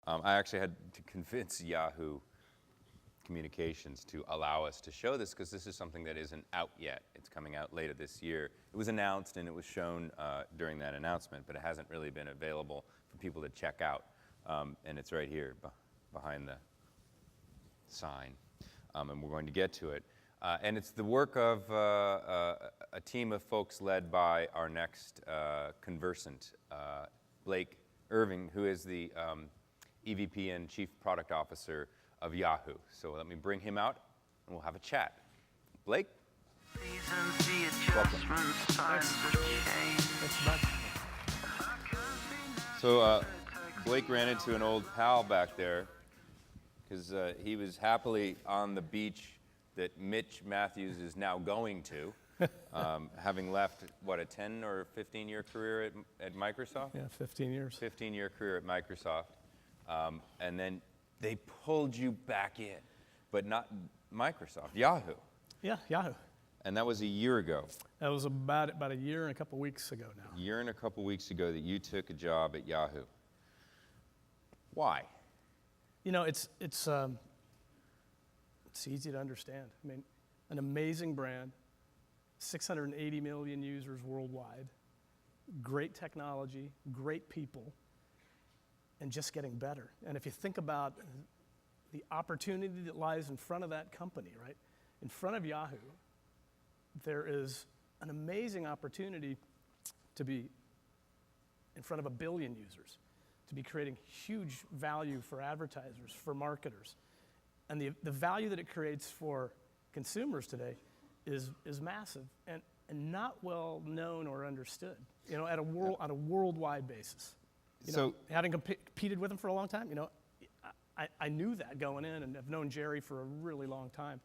I actually had to convince Yahoo Communications to allow us to show this because this is something that isn't out yet. It's coming out later this year. It was announced and it was shown during that announcement, but it hasn't really been available for people to check out. And it's right here behind the sign, and we're going to get to it. And it's the work of a team of folks led by our next conversant, Blake Irving, who is the EVP and Chief Product Officer of Yahoo. So let me bring him out, and we'll have a chat. Blake? Welcome. So Blake ran into an old pal back there, because he was happily on the beach that Mitch Matthews is now going to, having left, what, a 10 or 15-year career at Microsoft? Yeah, 15 years. 15-year career at Microsoft. And then they pulled you back in, but not Microsoft, Yahoo. Yeah, Yahoo. And that was a year ago. That was about a year and a couple weeks ago now. A year and a couple weeks ago that you took a job at Yahoo. Why? You know, it's easy to understand. I mean, an amazing brand, 680 million users worldwide, great technology, great people, and just getting better. And if you think about the opportunity that lies in front of that company, right? In front of Yahoo, there is an amazing opportunity to be in front of 1 billion users, to be creating huge value for advertisers, for marketers. And the value that it creates for consumers today is massive and not well known or understood, you know, on a worldwide basis. You know, having competed with them for a long time, you know, I knew that going in, and I've known Jerry for a really long time.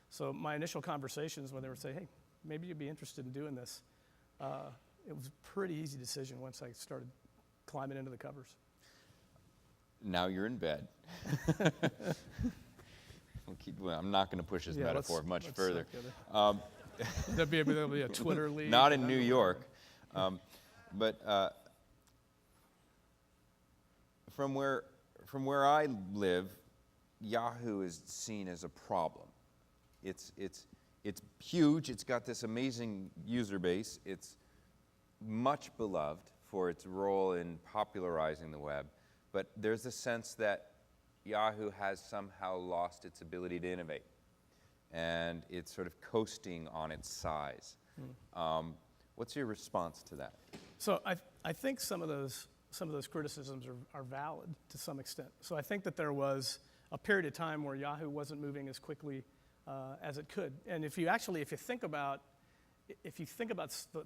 So my initial conversations when they would say, hey, maybe you'd be interested in doing this, it was a pretty easy decision once I started climbing into the covers. Now you're in bed. Well, I'm not going to push this metaphor much further. There'll be a Twitter lead. Not in New York. But from where I live, Yahoo is seen as a problem. It's huge. It's got this amazing user base. It's much beloved for its role in popularizing the web. But there's a sense that Yahoo has somehow lost its ability to innovate, and it's sort of coasting on its size. What's your response to that? So I think some of those criticisms are valid to some extent. So I think that there was a period of time where Yahoo wasn't moving as quickly as it could. And if you think about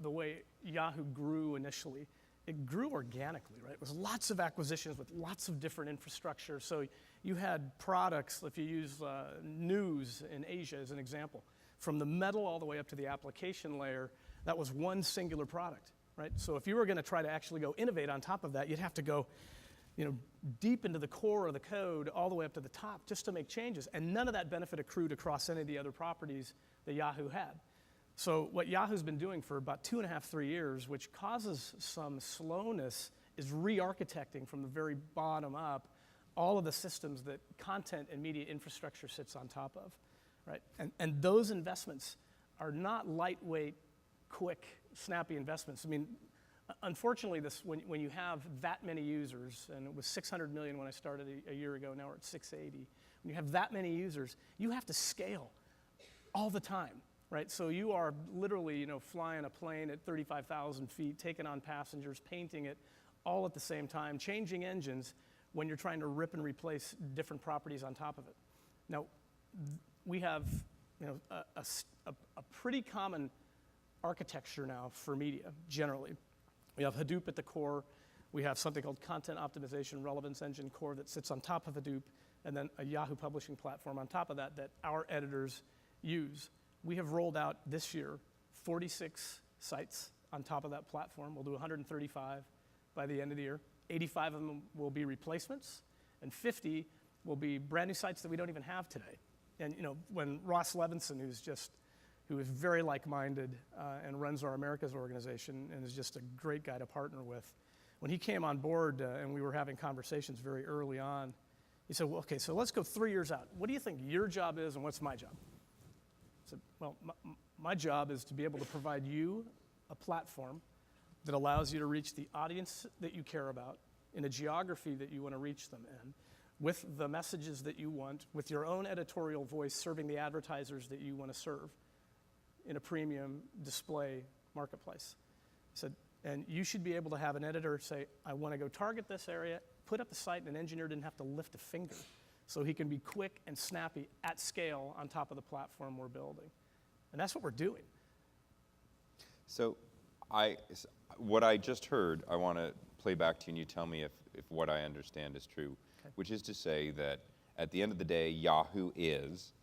the way Yahoo grew initially, it grew organically, right? It was lots of acquisitions with lots of different infrastructure. So you had products, if you use news in Asia as an example, from the metal all the way up to the application layer, that was one singular product, right? So if you were going to try to actually go innovate on top of that, you'd have to go, you know, deep into the core of the code all the way up to the top just to make changes. And none of that benefit accrued across any of the other properties that Yahoo had. So what Yahoo's been doing for about 2.5, 3 years, which causes some slowness, is re-architecting from the very bottom up all of the systems that content and media infrastructure sits on top of, right? And those investments are not lightweight, quick, snappy investments. I mean, unfortunately, when you have that many users, and it was 600 million when I started a year ago, now we're at 680. When you have that many users, you have to scale all the time. Right, so you are literally, you know, flying a plane at 35,000 feet, taking on passengers, painting it, all at the same time, changing engines when you're trying to rip and replace different properties on top of it. Now, we have, you know, a pretty common architecture now for media generally. We have Hadoop at the core. We have something called Content Optimization Relevance Engine Core that sits on top of Hadoop, and then a Yahoo publishing platform on top of that our editors use. We have rolled out this year 46 sites on top of that platform. We'll do 135 by the end of the year. 85 of them will be replacements, and 50 will be brand new sites that we don't even have today. And you know, when Ross Levinson, who is very like-minded and runs our Americas organization and is just a great guy to partner with, when he came on board and we were having conversations very early on, he said, well, okay, so let's go 3 years out. What do you think your job is and what's my job? I said, well, my job is to be able to provide you a platform that allows you to reach the audience that you care about in a geography that you want to reach them in, with the messages that you want, with your own editorial voice serving the advertisers that you want to serve in a premium display marketplace. I said, and you should be able to have an editor say, I want to go target this area, put up the site, and an engineer didn't have to lift a finger. So he can be quick and snappy at scale on top of the platform we're building. And that's what we're doing. So what I just heard, I want to play back to you, and you tell me if what I understand is true, okay. Which is to say that at the end of the day, Yahoo is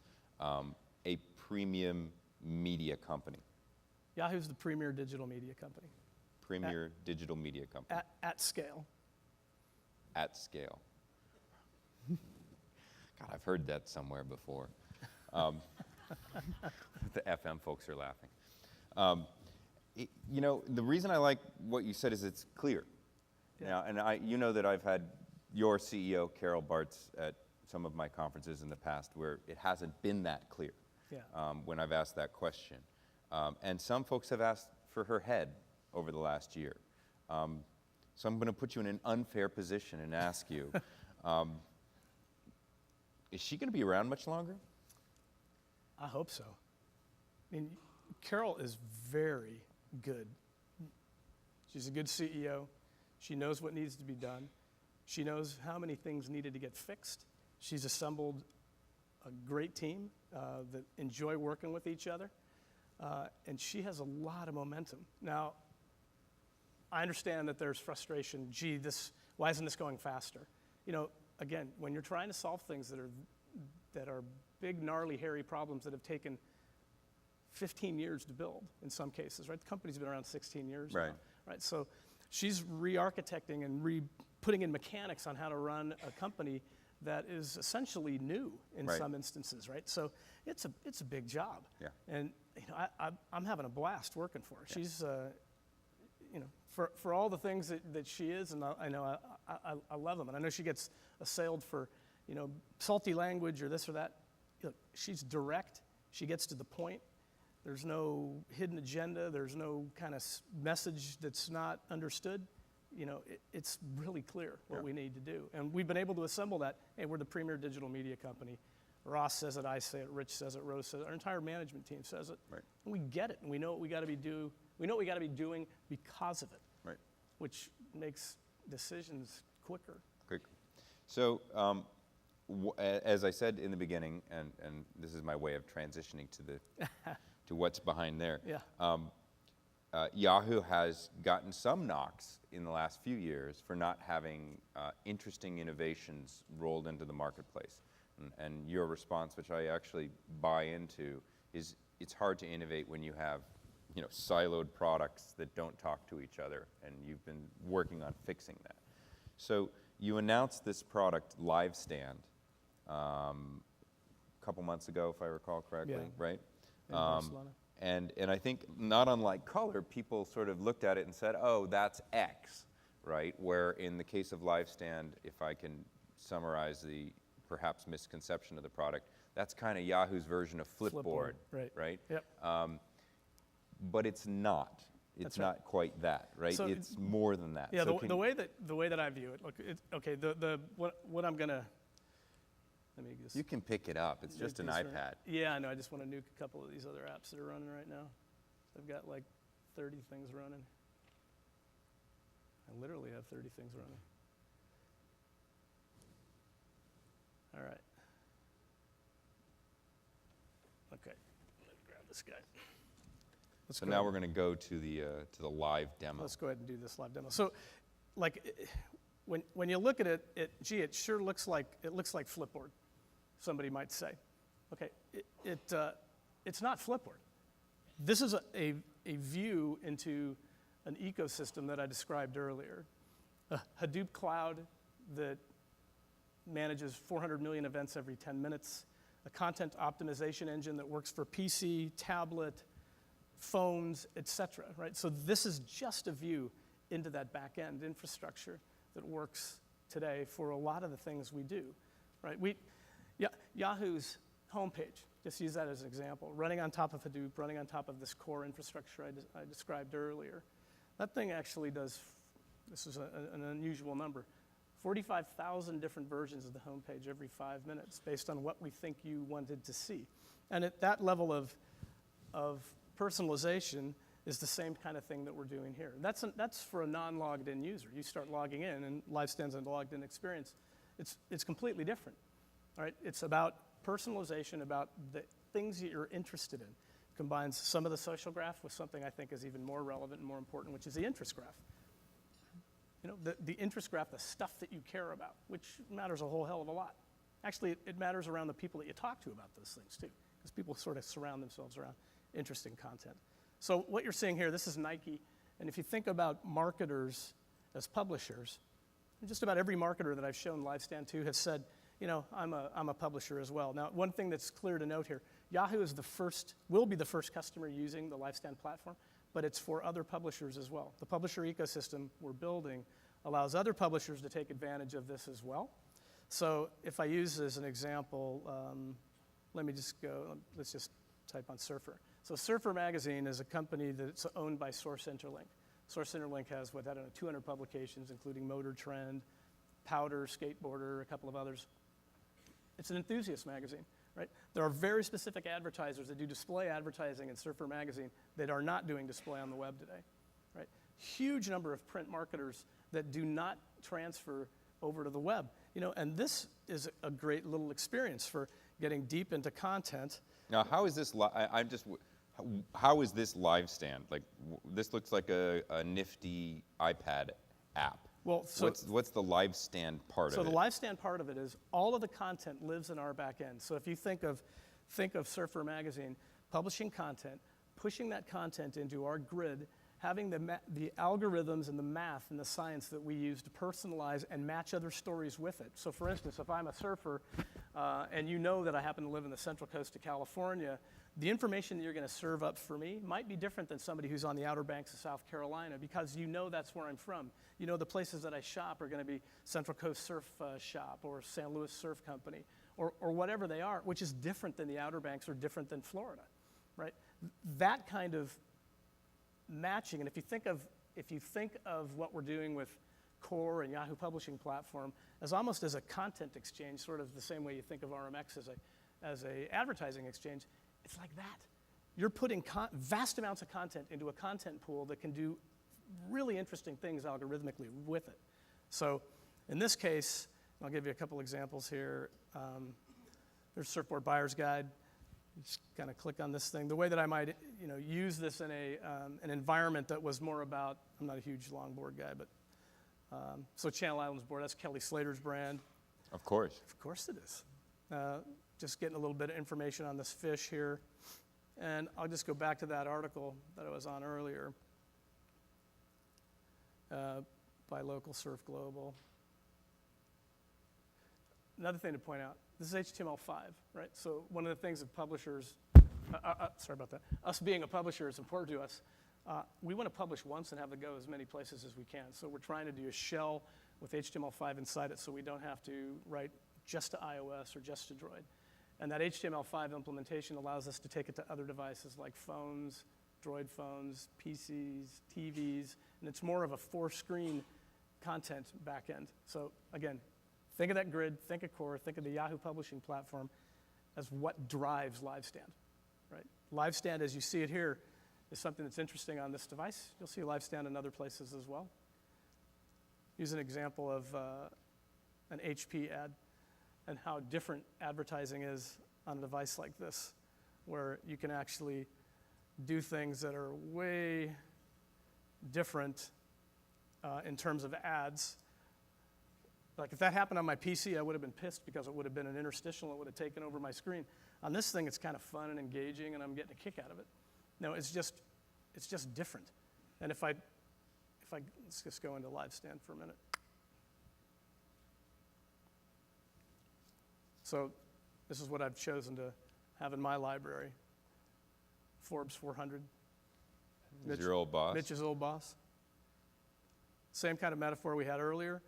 a premium media company. Yahoo's the premier digital media company. Premier digital media company. At scale. At scale. God, I've heard that somewhere before. The FM folks are laughing. You know, the reason I like what you said is it's clear. Yeah. Now, and you know that I've had your CEO, Carol Bartz, at some of my conferences in the past where it hasn't been that clear when I've asked that question. And some folks have asked for her head over the last year. So I'm going to put you in an unfair position and ask you, is she going to be around much longer? I hope so. I mean, Carol is very good. She's a good CEO. She knows what needs to be done. She knows how many things needed to get fixed. She's assembled a great team that enjoy working with each other. And she has a lot of momentum. Now, I understand that there's frustration. Gee, why isn't this going faster? You know, again, when you're trying to solve things that are big, gnarly, hairy problems that have taken 15 years to build in some cases, right? The company's been around 16 years now, right? So she's re-architecting and putting in mechanics on how to run a company that is essentially new in some instances, right? So it's a big job. Yeah. And you know, I'm having a blast working for her. Yeah. She's, you know, for all the things that she is, and I know I love them, and I know she gets assailed for, you know, salty language or this or that. Look, she's direct. She gets to the point. There's no hidden agenda. There's no kind of message that's not understood. You know, it's really clear what we need to do. And we've been able to assemble that. Hey, we're the premier digital media company. Ross says it, I say it, Rich says it, Rose says it, our entire management team says it. Right. And we get it, and we know what we got to be doing because of it. Right. Which makes decisions quicker. Quick. So, as I said in the beginning, and this is my way of transitioning to what's behind there. Yeah. Yahoo has gotten some knocks in the last few years for not having interesting innovations rolled into the marketplace. And your response, which I actually buy into, is it's hard to innovate when you have, you know, siloed products that don't talk to each other, and you've been working on fixing that. So you announced this product, LiveStand, a couple months ago, if I recall correctly, right? In Barcelona. And I think, not unlike color, people sort of looked at it and said, oh, that's X, right? Where in the case of LiveStand, if I can summarize the perhaps misconception of the product, that's kind of Yahoo's version of Flipboard, right? Yep. But it's not. It's not quite that, right? So it's more than that. Yeah, so the way that I view it, look, okay, what I'm gonna, let me just. You can pick it up. It's just an iPad. Yeah, I know. I just want to nuke a couple of these other apps that are running right now. I've got like 30 things running. I literally have 30 things running. All right. Okay, let me grab this guy. So now we're going to go to the live demo. Let's go ahead and do this live demo. So, like, when you look at it, gee, it sure looks like Flipboard. Somebody might say, okay, it's not Flipboard. This is a view into an ecosystem that I described earlier, a Hadoop cloud that manages 400 million events every 10 minutes, a content optimization engine that works for PC, tablet, phones, etc. Right? So this is just a view into that back-end infrastructure that works today for a lot of the things we do, right? Yahoo's homepage, just use that as an example, running on top of Hadoop, running on top of this core infrastructure I described earlier. That thing actually does, this is an unusual number, 45,000 different versions of the homepage every 5 minutes based on what we think you wanted to see. And at that level of personalization is the same kind of thing that we're doing here. That's for a non-logged in user. You start logging in and LiveStand's a logged in experience. It's completely different, all right? It's about personalization, about the things that you're interested in. Combines some of the social graph with something I think is even more relevant and more important, which is the interest graph. You know, the interest graph, the stuff that you care about, which matters a whole hell of a lot. Actually, it matters around the people that you talk to about those things too, because people sort of surround themselves around interesting content. So what you're seeing here, this is Nike, and if you think about marketers as publishers, just about every marketer that I've shown LiveStand to has said, you know, I'm a publisher as well. Now, one thing that's clear to note here, Yahoo is will be the first customer using the LiveStand platform, but it's for other publishers as well. The publisher ecosystem we're building allows other publishers to take advantage of this as well. So if I use as an example, let's just type on Surfer. So Surfer Magazine is a company that's owned by Source Interlink. Source Interlink has, 200 publications, including Motor Trend, Powder, Skateboarder, a couple of others. It's an enthusiast magazine, right? There are very specific advertisers that do display advertising in Surfer Magazine that are not doing display on the web today, right? Huge number of print marketers that do not transfer over to the web, you know, and this is a great little experience for getting deep into content. Now, how is this? How is this LiveStand? Like, this looks like a nifty iPad app. Well, so what's the LiveStand part of it? So the LiveStand part of it is all of the content lives in our back end. So if you think of Surfer Magazine, publishing content, pushing that content into our grid, having the algorithms and the math and the science that we use to personalize and match other stories with it. So for instance, if I'm a surfer and you know that I happen to live in the central coast of California, the information that you're going to serve up for me might be different than somebody who's on the Outer Banks of South Carolina, because you know that's where I'm from. You know the places that I shop are going to be Central Coast Surf Shop or San Luis Surf Company or whatever they are, which is different than the Outer Banks or different than Florida, right? That kind of matching, and if you think of what we're doing with Core and Yahoo Publishing Platform as almost as a content exchange, sort of the same way you think of RMX as a advertising exchange, it's like that. You're putting vast amounts of content into a content pool that can do really interesting things algorithmically with it. So in this case, I'll give you a couple examples here. There's Surfboard Buyer's Guide. You just kind of click on this thing. The way that I might, use this in an environment that was more about, I'm not a huge longboard guy, but so Channel Islands Board, that's Kelly Slater's brand. Of course. Of course it is. Just getting a little bit of information on this fish here. And I'll just go back to that article that I was on earlier by Local Surf Global. Another thing to point out, this is HTML5, right? So one of the things that publishers, sorry about that, us being a publisher is important to us. We want to publish once and have it go as many places as we can. So we're trying to do a shell with HTML5 inside it so we don't have to write just to iOS or just to Droid. And that HTML5 implementation allows us to take it to other devices like phones, Droid phones, PCs, TVs, and it's more of a four-screen content backend. So again, think of that grid, think of Core, think of the Yahoo Publishing Platform as what drives LiveStand, right? LiveStand, as you see it here, is something that's interesting on this device. You'll see LiveStand in other places as well. Use an example of an HP ad and how different advertising is on a device like this, where you can actually do things that are way different in terms of ads. Like if that happened on my PC, I would have been pissed because it would have been an interstitial, it would have taken over my screen. On this thing, it's kind of fun and engaging, and I'm getting a kick out of it. No, it's just different. And if I let's just go into LiveStand for a minute. So this is what I've chosen to have in my library. Forbes 400. Is your old boss? Mitch's old boss. Same kind of metaphor we had earlier.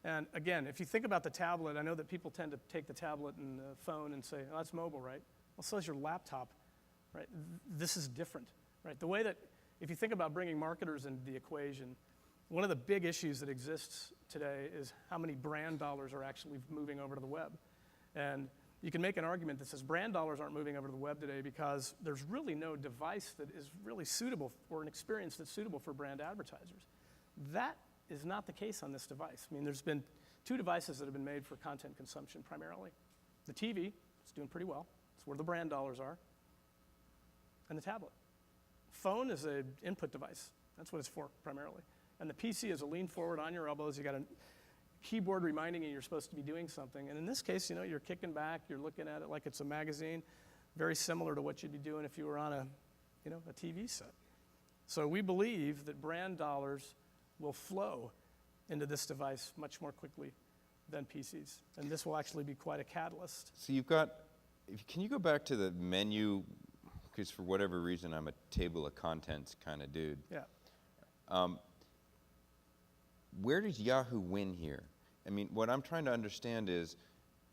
And again, if you think about the tablet, I know that people tend to take the tablet and the phone and say, oh, that's mobile, right? Well, so is your laptop, right? This is different, right? The way that, if you think about bringing marketers into the equation, one of the big issues that exists today is how many brand dollars are actually moving over to the web. And you can make an argument that says brand dollars aren't moving over to the web today because there's really no device that is really suitable or an experience that's suitable for brand advertisers. That is not the case on this device. I mean, there's been 2 devices that have been made for content consumption primarily. The TV, it's doing pretty well. It's where the brand dollars are. And the tablet. Phone is an input device. That's what it's for primarily. And the PC is a lean forward on your elbows. You got a keyboard reminding you you're supposed to be doing something. And in this case, you're kicking back, you're looking at it like it's a magazine, very similar to what you'd be doing if you were on a TV set. So we believe that brand dollars will flow into this device much more quickly than PCs. And this will actually be quite a catalyst. So can you go back to the menu, because for whatever reason I'm a table of contents kind of dude. Yeah. Where does Yahoo win here? I mean, what I'm trying to understand is,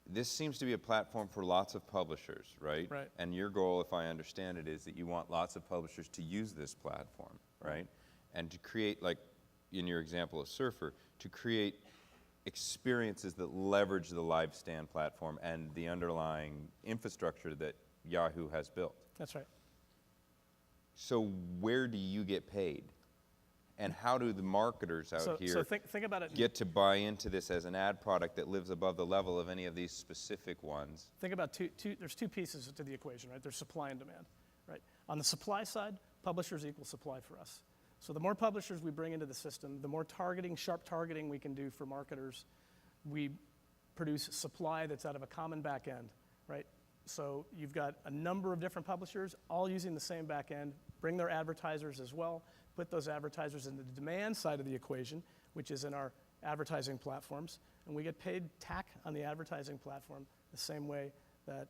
this seems to be a platform for lots of publishers, right? Right. And your goal, if I understand it, is that you want lots of publishers to use this platform, right? And to create, like in your example of Surfer, to create experiences that leverage the live stand platform and the underlying infrastructure that Yahoo has built. That's right. So where do you get paid? And how do the marketers out here think about it. get to buy into this as an ad product that lives above the level of any of these specific ones? Think about there's 2 pieces to the equation, right? There's supply and demand, right? On the supply side, publishers equal supply for us. So the more publishers we bring into the system, the more sharp targeting we can do for marketers. We produce supply that's out of a common back end, right? So you've got a number of different publishers all using the same back end, bring their advertisers as well, put those advertisers in the demand side of the equation, which is in our advertising platforms, and we get paid TAC on the advertising platform the same way that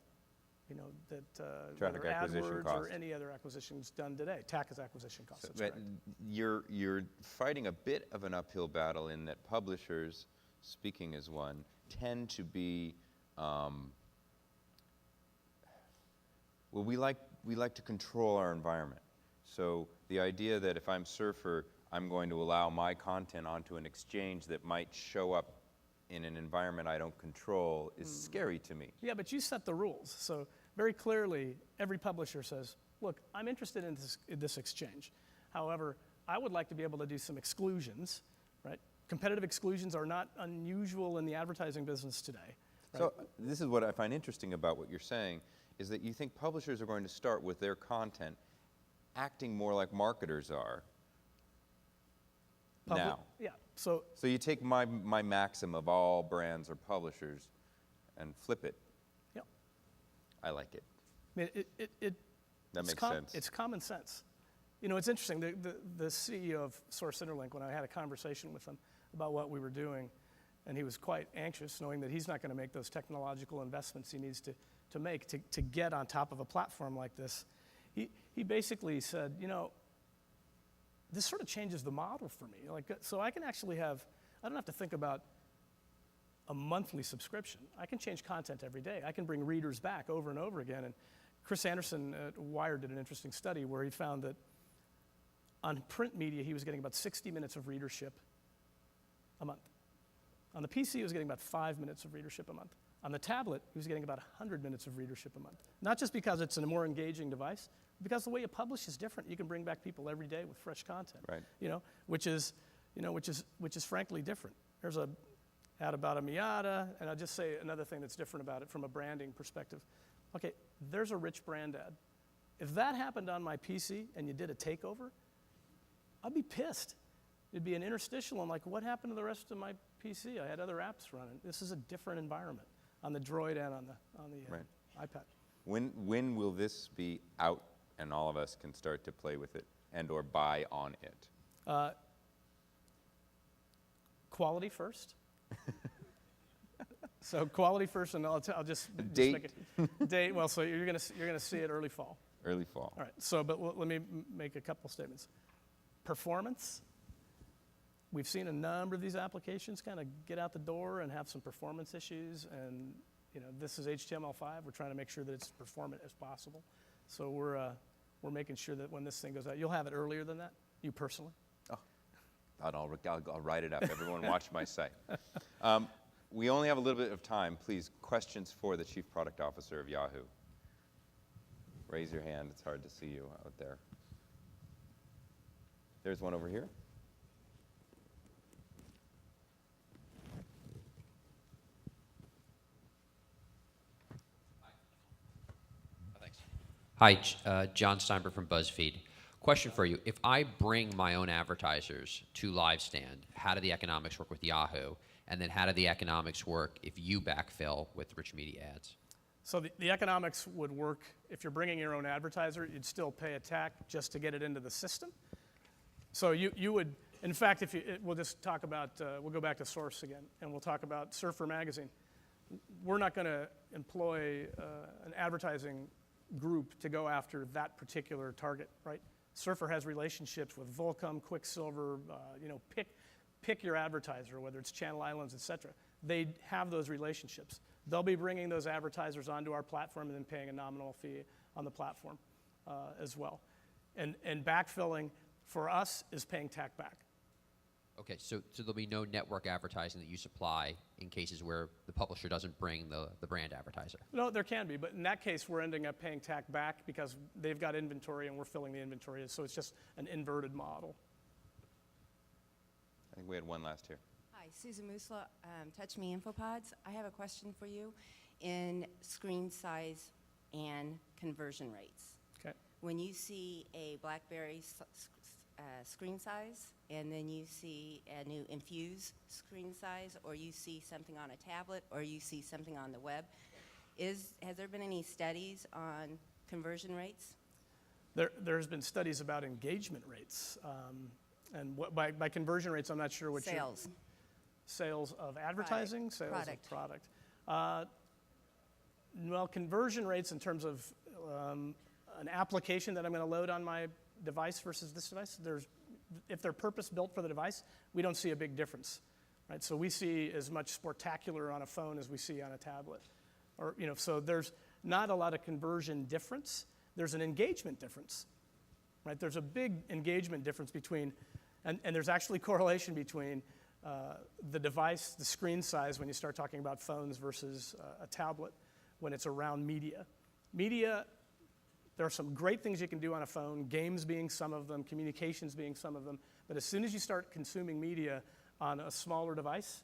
Traffic acquisition AdWords cost. or any other acquisition is done today. TAC is acquisition cost. So, That's but correct. you're fighting a bit of an uphill battle in that publishers, speaking as one, tend to be, we like to control our environment. So the idea that if I'm Surfer, I'm going to allow my content onto an exchange that might show up in an environment I don't control is scary to me. Yeah, but you set the rules. So very clearly, every publisher says, look, I'm interested in this exchange. However, I would like to be able to do some exclusions, right? Competitive exclusions are not unusual in the advertising business today. Right? So this is what I find interesting about what you're saying, is that you think publishers are going to start with their content acting more like marketers are now. Yeah. So you take my maxim of all brands are publishers and flip it. yeah. I like it. I mean, That makes sense. It's common sense. It's interesting. The CEO of Source Interlink, when I had a conversation with him about what we were doing, and he was quite anxious, knowing that he's not going to make those technological investments he needs to make to get on top of a platform like this. He basically said, this sort of changes the model for me. So I can actually I don't have to think about a monthly subscription. I can change content every day. I can bring readers back over and over again. And Chris Anderson at Wired did an interesting study where he found that on print media, he was getting about 60 minutes of readership a month. On the PC, he was getting about 5 minutes of readership a month. On the tablet, he was getting about 100 minutes of readership a month. Not just because it's a more engaging device, but because the way you publish is different. You can bring back people every day with fresh content. Right. Which is frankly different. There's a ad about a Miata, and I'll just say another thing that's different about it from a branding perspective. Okay, there's a rich brand ad. If that happened on my PC and you did a takeover, I'd be pissed. It'd be an interstitial. I'm like, what happened to the rest of my PC? I had other apps running. This is a different environment on the Droid and on the Right. iPad. When will this be out and all of us can start to play with it and or buy on it? Quality first. So quality first, and I'll just Date. make it date. Well, so you're gonna see it early fall. Early fall. All right. So, but let me make a couple statements. Performance we've seen a number of these applications kind of get out the door and have some performance issues. And this is HTML5. We're trying to make sure that it's as performant as possible. So we're making sure that when this thing goes out, you'll have it earlier than that, you personally. Oh, I'll write it up. Everyone watch my site. We only have a little bit of time. Please, questions for the Chief Product Officer of Yahoo. Raise your hand. It's hard to see you out there. There's one over here. Thanks. Hi, John Steinberg from BuzzFeed. Question for you. If I bring my own advertisers to LiveStand, how do the economics work with Yahoo? And then how do the economics work if you backfill with rich media ads? So the economics would work if you're bringing your own advertiser, you'd still pay a TAC just to get it into the system. So you would, in fact, we'll just talk about, we'll go back to Source again, and we'll talk about Surfer Magazine. We're not going to employ an advertising group to go after that particular target, right? Surfer has relationships with Volcom, Quicksilver, pick your advertiser, whether it's Channel Islands, et cetera. They have those relationships. They'll be bringing those advertisers onto our platform and then paying a nominal fee on the platform as well. And backfilling for us is paying TAC back. Okay, so there'll be no network advertising that you supply in cases where the publisher doesn't bring the brand advertiser? No, there can be, but in that case, we're ending up paying TAC back because they've got inventory and we're filling the inventory, so it's just an inverted model. I think we had one last here. Hi, Susan Musla, Touch Me Infopods. I have a question for you in screen size and conversion rates. Okay. When you see a BlackBerry screen size and then you see a new Infuse screen size, or you see something on a tablet, or you see something on the web, has there been any studies on conversion rates? There's been studies about engagement rates. And by conversion rates, I'm not sure what Sales. Sales of advertising? Sales Product. of product. Well, conversion rates in terms of an application that I'm going to load on my device versus this device, if they're purpose-built for the device, we don't see a big difference, right? So we see as much spectacular on a phone as we see on a tablet. So there's not a lot of conversion difference. There's an engagement difference, right? There's a big engagement difference between, and there's actually correlation between the device, the screen size, when you start talking about phones versus a tablet, when it's around media. Media, there are some great things you can do on a phone, games being some of them, communications being some of them, but as soon as you start consuming media on a smaller device,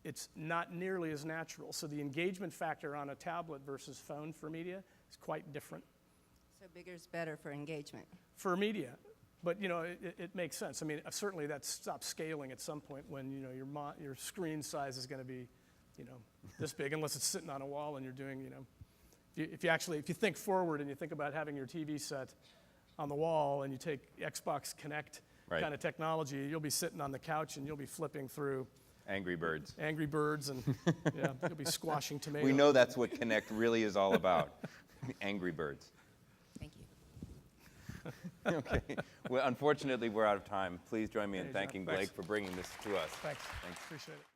it's not nearly as natural. So the engagement factor on a tablet versus phone for media is quite different. So bigger is better for engagement. For media, but it makes sense. I mean, certainly that stops scaling at some point when your screen size is going to be, this big, unless it's sitting on a wall and you're doing, if you think forward and you think about having your TV set on the wall and you take Xbox Connect kind of technology, you'll be sitting on the couch and you'll be flipping through Angry Birds. Angry Birds, and you'll be squashing tomatoes. We know that's what Connect really is all about. Angry Birds. Thank you. Okay. Well, unfortunately, we're out of time. Please join me in thanking John. Blake for bringing this to us. Thanks. Appreciate it.